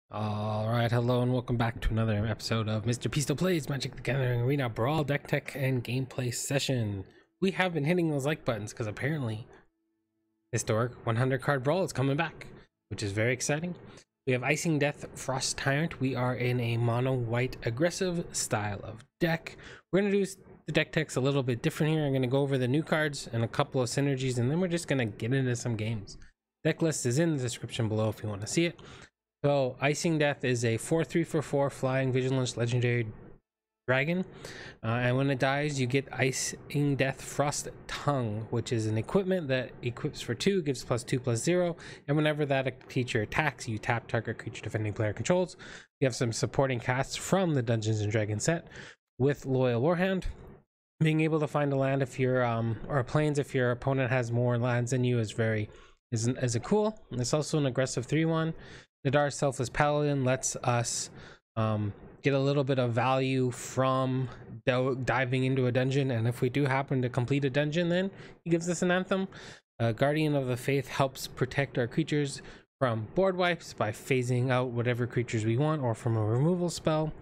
All right, hello and welcome back to another episode of Mr. Pisto Plays Magic the Gathering Arena Brawl Deck Teck and Gameplay Session. We have been hitting those like buttons because apparently historic 100 card Brawl is coming back, which is very exciting. We have ICINGDEATH Frost Tyrant. We are in a mono white aggressive style of deck. We're going to do the deck techs a little bit different here. I'm going to go over the new cards and a couple of synergies, and then we're just going to get into some games. Deck list is in the description below if you want to see it. So ICINGDEATH is a 4/3 for 4 flying vigilance legendary dragon, and when it dies you get ICINGDEATH Frost Tongue, which is an equipment that equips for 2, gives +2/+0, and whenever that creature attacks you tap target creature defending player controls. We have some supporting casts from the Dungeons and Dragons set with Loyal Warhound, being able to find a land if you're or planes if your opponent has more lands than you is a cool. And it's also an aggressive 3/1. Nadar Selfless Paladin lets us get a little bit of value from diving into a dungeon, and if we do happen to complete a dungeon, then he gives us an anthem. Guardian of the Faith helps protect our creatures from board wipes by phasing out whatever creatures we want or from a removal spell.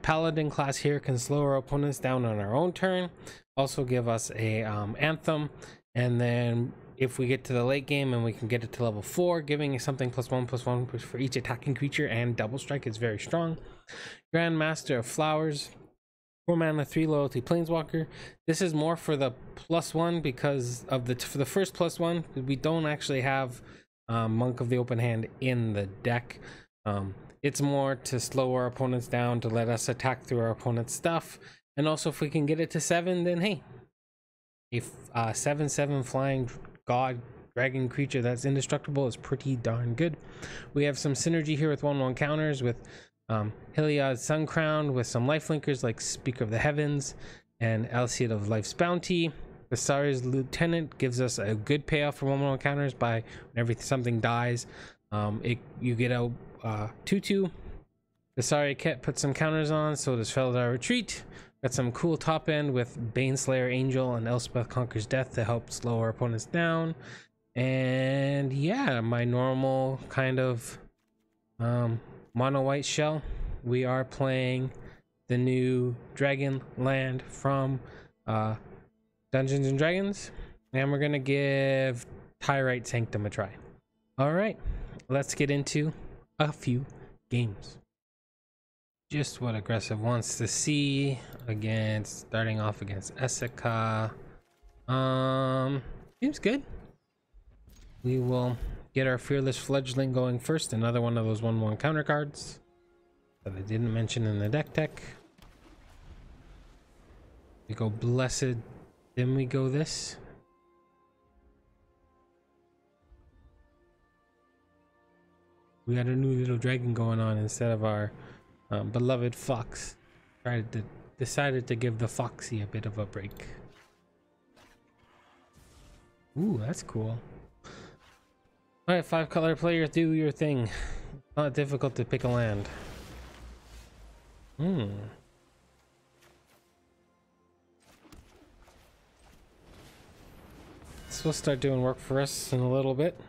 Paladin class here can slow our opponents down on our own turn, also give us a anthem, and then if we get to the late game and we can get it to level 4, giving something +1/+1 for each attacking creature, and double strike is very strong. Grand Master of Flowers, 4 mana 3 loyalty planeswalker. This is more for the +1 because of for the first +1 we don't actually have Monk of the Open Hand in the deck. It's more to slow our opponents down, to let us attack through our opponent's stuff, and also if we can get it to 7, then hey, if 7/7 flying god dragon creature that's indestructible is pretty darn good. We have some synergy here with 1/1 counters with Heliod's Sun Crown, with some lifelinkers like Speaker of the Heavens and Alseid of Life's Bounty. Visari's Lieutenant gives us a good payoff for 1/1 counters by whenever something dies. You get a 2/2. Visari Ket puts some counters on, so does Feldar Retreat. Got some cool top end with Baneslayer Angel and Elspeth Conquers Death to help slow our opponents down. And yeah, my normal kind of mono white shell. We are playing the new Dragon Land from Dungeons and Dragons, and we're gonna give Tyrite Sanctum a try. All right, let's get into a few games. Just what aggressive wants to see starting off against Esika. Seems good. We will get our Fearless Fledgling going first, another one of those 1/1 counter cards that I didn't mention in the deck tech. We go Blessed, then we go this. We got a new little dragon going on instead of our beloved fox. Decided to give the foxy a bit of a break. Ooh, that's cool. All right, 5 color players, do your thing. Not difficult to pick a land. This will start doing work for us in a little bit.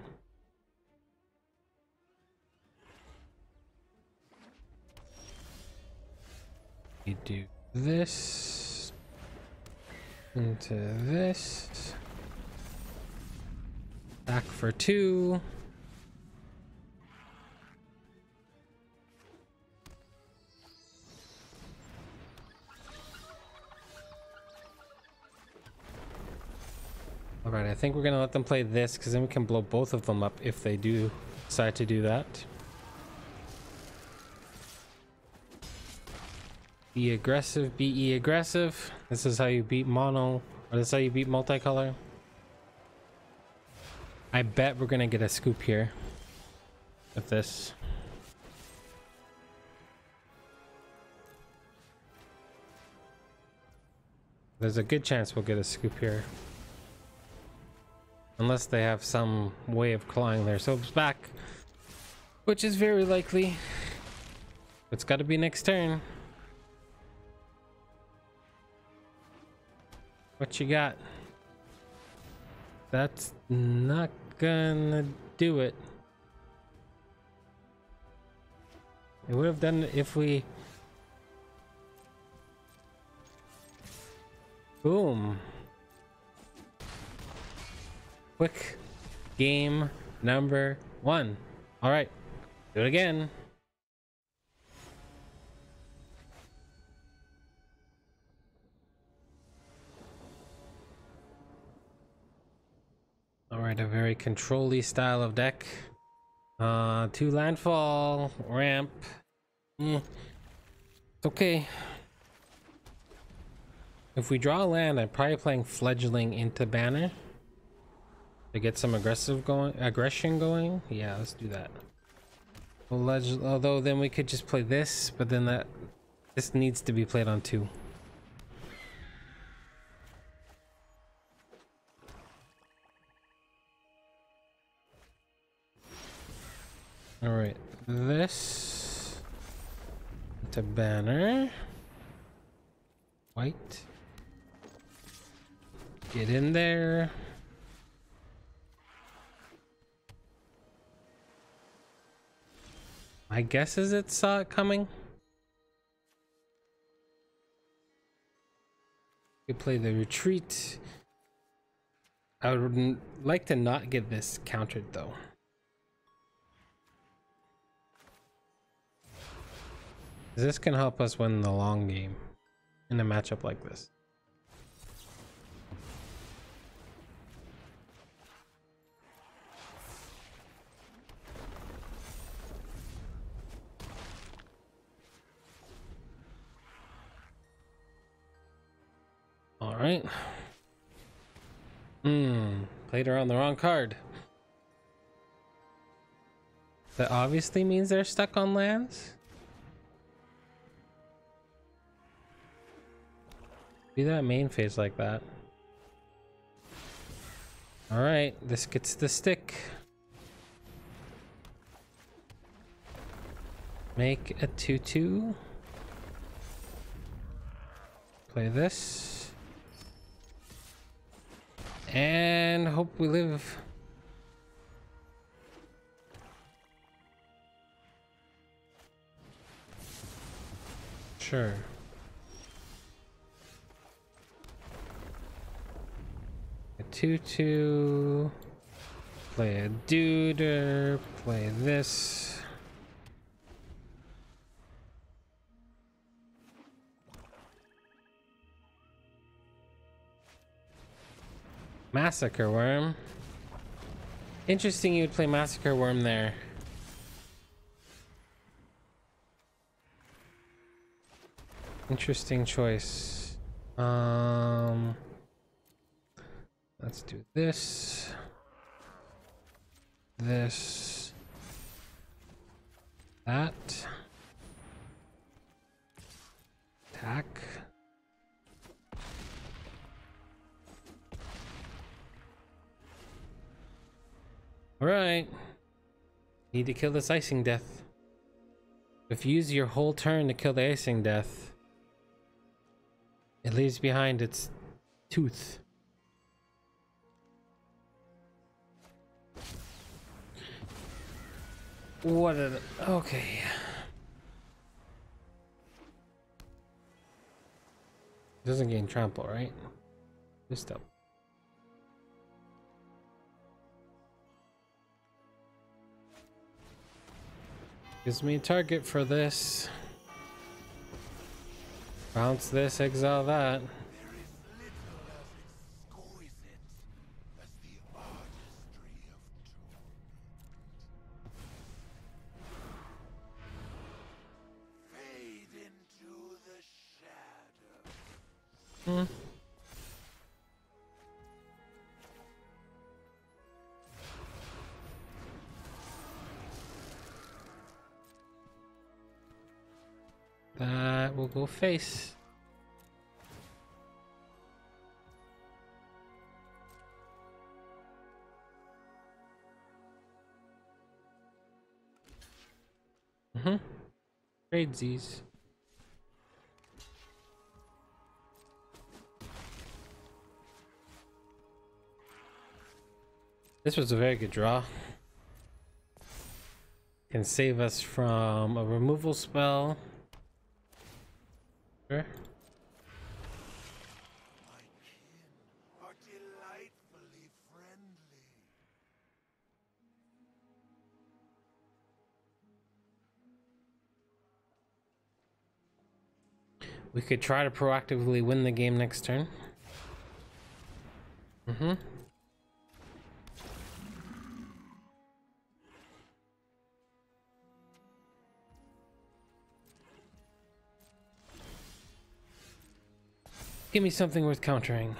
You do this into this, back for 2. All right, I think we're gonna let them play this because then we can blow both of them up if they do decide to do that. Be aggressive, be aggressive. This is how you beat mono, or this is how you beat multicolor. I bet we're gonna get a scoop here with this. There's a good chance we'll get a scoop here. Unless they have some way of clawing their soaps back, which is very likely. It's gotta be next turn. What you got? That's not gonna do it. It would have done it if we... Boom. Quick game number 1. All right, do it again. All right, a very control-y style of deck. 2 landfall, ramp. It's okay. If we draw a land, I'm probably playing Fledgling into Banner to get some aggression going. Yeah, let's do that. Although then we could just play this, but then this needs to be played on 2. All right, this to Banner. White. Get in there. My guess is it saw it coming. We play the retreat. I would like to not get this countered though. This can help us win the long game in a matchup like this. All right. Played around the wrong card. That obviously means they're stuck on lands. Do that main phase like that. All right, this gets the stick. Make a 2/2. Play this. And hope we live. Sure. A 2/2. Play a duder. Play this. Massacre Worm. Interesting you would play Massacre Worm there. Interesting choice. Let's do this. This. That. Attack. Alright. Need to kill this Icing Death. If you use your whole turn to kill the Icing Death, it leaves behind its tooth. What are the... Okay. Doesn't gain trample, right? Just up. Gives me a target for this. Bounce this, exile that. That will go face. Trade these. This was a very good draw. can save us from a removal spell. Sure. My kin are delightfully friendly. We could try to proactively win the game next turn. Give me something worth countering.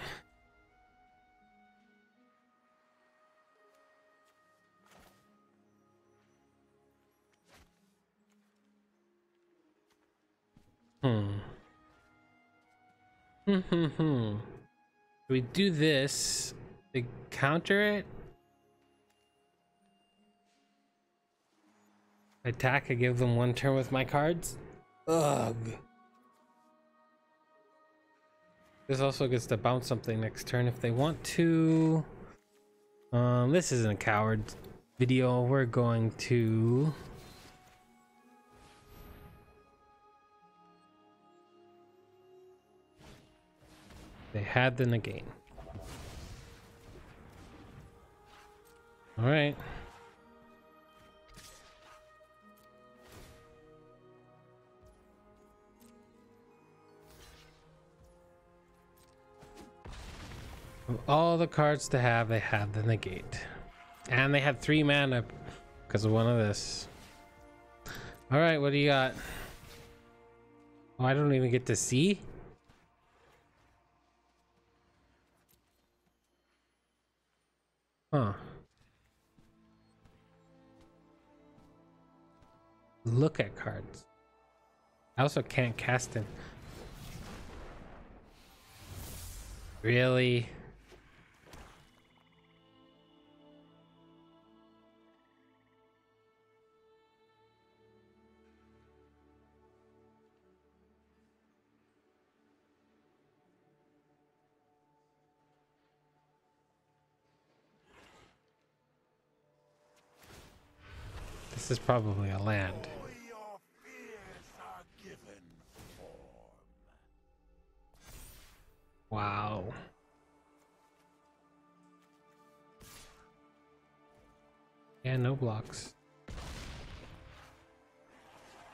We do this to counter it. Attack, I give them one turn with my cards. Ugh. This also gets to bounce something next turn if they want to. This isn't a coward video. We're going to they had the negate. All right. Of all the cards to have, they had the negate. And they had 3 mana because of one of this. All right, what do you got? Oh, I don't even get to see. Huh. Look at cards. I also can't cast it. Really? This is probably a land. All your fears are given form. Wow. Yeah, no blocks.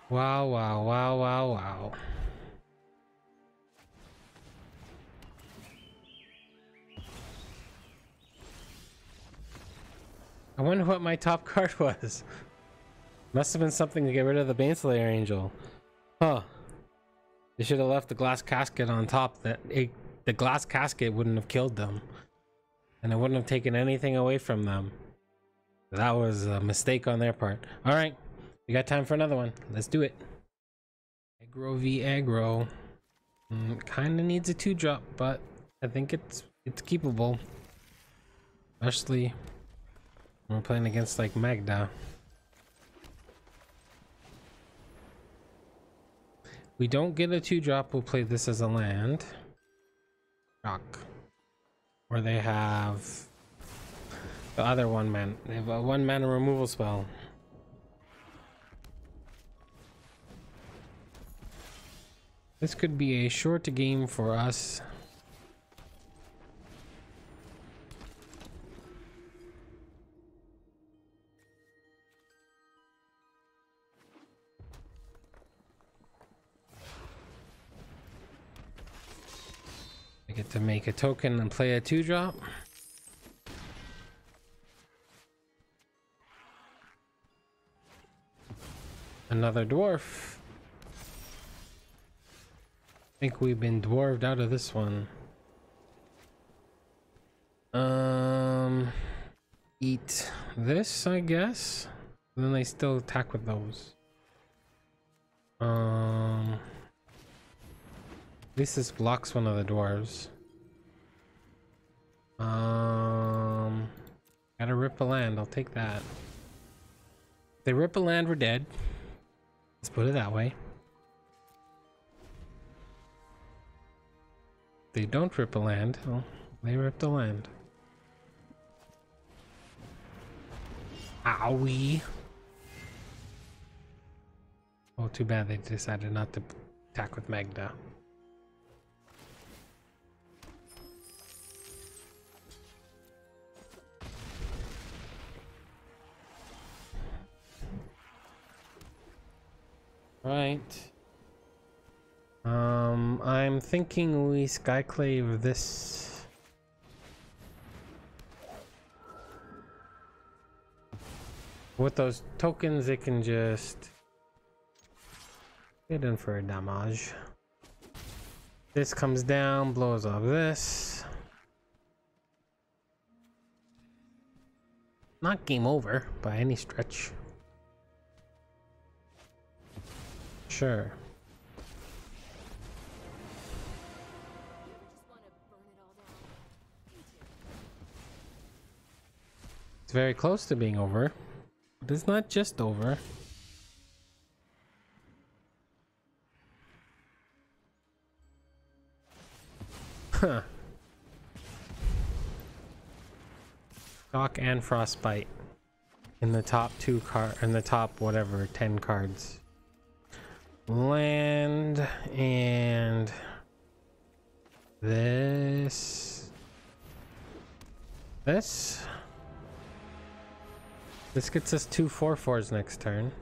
Wow, wow, wow, wow, wow. I wonder what my top card was. Must have been something to get rid of the Baneslayer Angel. Huh. They should have left the glass casket on top. The glass casket wouldn't have killed them. And it wouldn't have taken anything away from them. That was a mistake on their part. Alright. We got time for another one. Let's do it. Aggro v aggro. Kinda needs a 2-drop, but I think it's keepable. Especially when we're playing against like Magda. We don't get a 2-drop, we'll play this as a land. Shock. Or they have the other they have a 1-mana removal spell. This could be a short game for us. I get to make a token and play a 2-drop. Another dwarf. I think we've been dwarved out of this one. Eat this, I guess. And then they still attack with those. At least this blocks one of the dwarves. Gotta rip a land, I'll take that. If they rip a land, we're dead. Let's put it that way. If they don't rip a land, well, they ripped a land. Owie. Oh, too bad they decided not to attack with Magda. Right. I'm thinking we skyclave this. With those tokens, it can just get in for a damage. This comes down, blows off this. Not game over by any stretch. Sure. It's very close to being over, but it's not just over. Huh. Shock and Frostbite in the top in the top whatever 10 cards. Land and this gets us 2 4/4s next turn.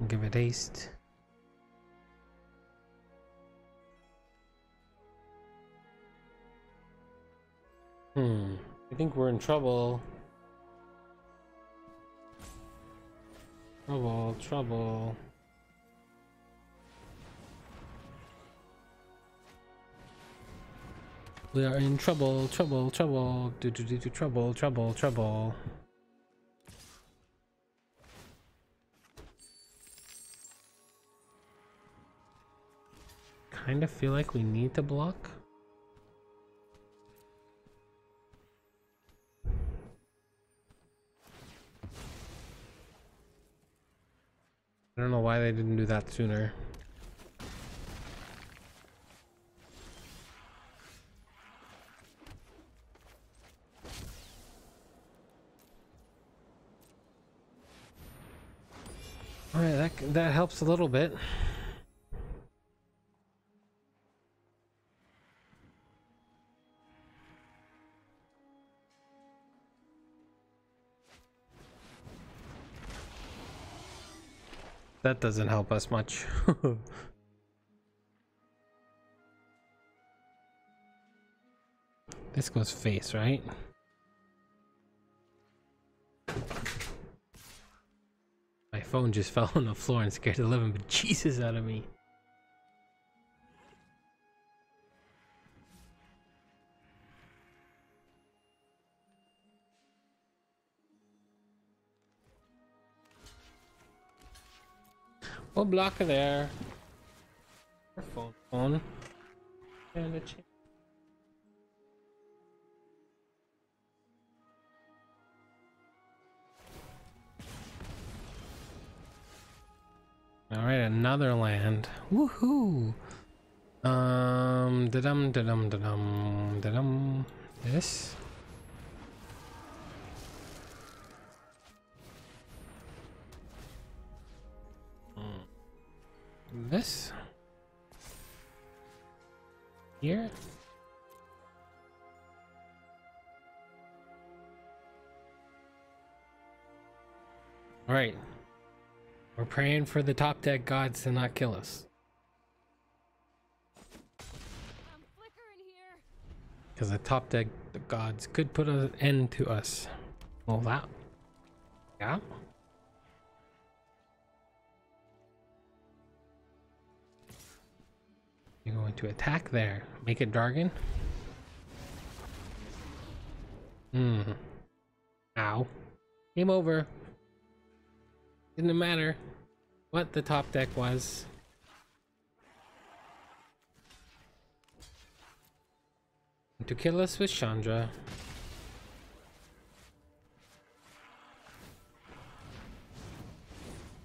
Give it haste. I think we're in trouble. Trouble. We are in trouble. Trouble. Kind of feel like we need to block. I don't know why they didn't do that sooner. Alright, that helps a little bit. That doesn't help us much. This goes face, right? My phone just fell on the floor and scared the living bejesus out of me. We'll block her there. Her phone. And a chain. Alright, another land. Woohoo! This? This? Here? Alright. We're praying for the top deck gods to not kill us. Because the top deck gods could put an end to us. Well, that. Yeah. You're going to attack there. Make it Dargon. Ow. Game over. Didn't matter what the top deck was. To kill us with Chandra.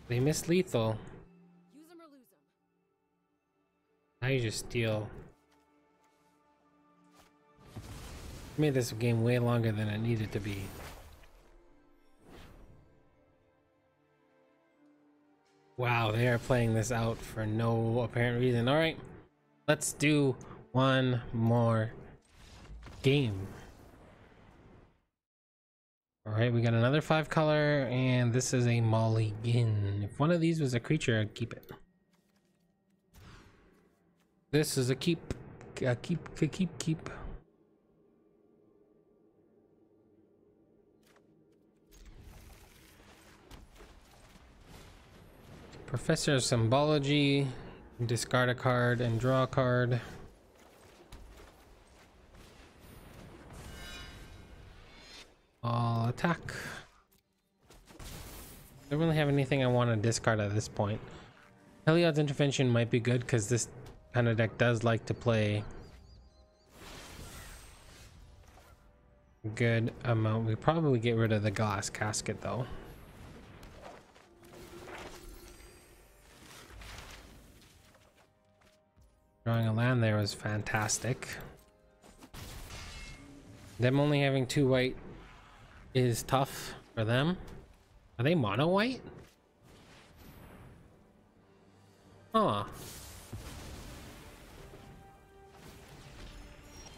They miss lethal. Use 'em or lose 'em. Now you just steal. Made this game way longer than it needed to be. Wow, they are playing this out for no apparent reason. Alright, let's do one more game. Alright, we got another 5 color, and this is a mulligan. If one of these was a creature, I'd keep it. This is a keep. Keep. Professor of Symbology. Discard a card and draw a card. I'll attack. Don't really have anything I want to discard at this point. Heliod's Intervention might be good because this kind of deck does like to play a good amount. We probably get rid of the glass casket though. Drawing a land there was fantastic. Them only having 2 white is tough for them. Are they mono white? Huh.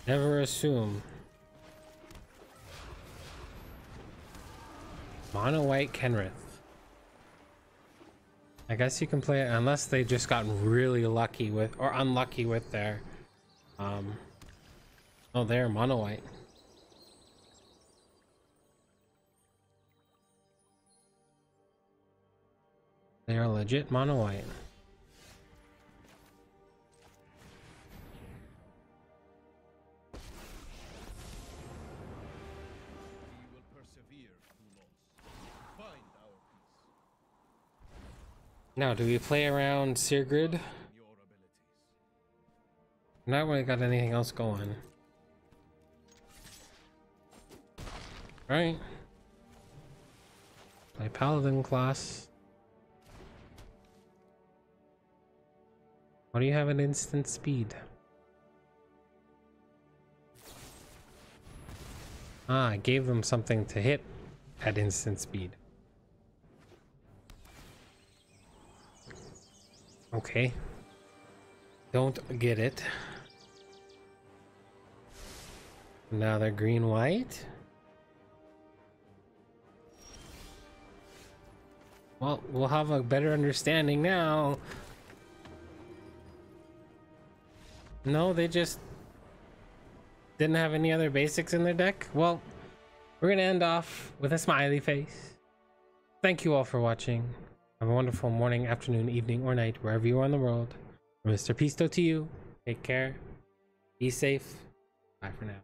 Never assume. Mono white Kenrith. I guess you can play it unless they just got really lucky with, or unlucky with their oh, they're mono white. They are legit mono white. Now, do we play around Sigrid? Not really got anything else going. Alright. Play Paladin class. What do you have at instant speed? Ah, I gave them something to hit at instant speed. Okay. Don't get it. Now they're green-white. Well, we'll have a better understanding now. No, they just didn't have any other basics in their deck. Well, we're gonna end off with a smiley face. Thank you all for watching. Have a wonderful morning, afternoon, evening, or night, wherever you are in the world. From Mr. Pisto to you, take care, be safe, bye for now.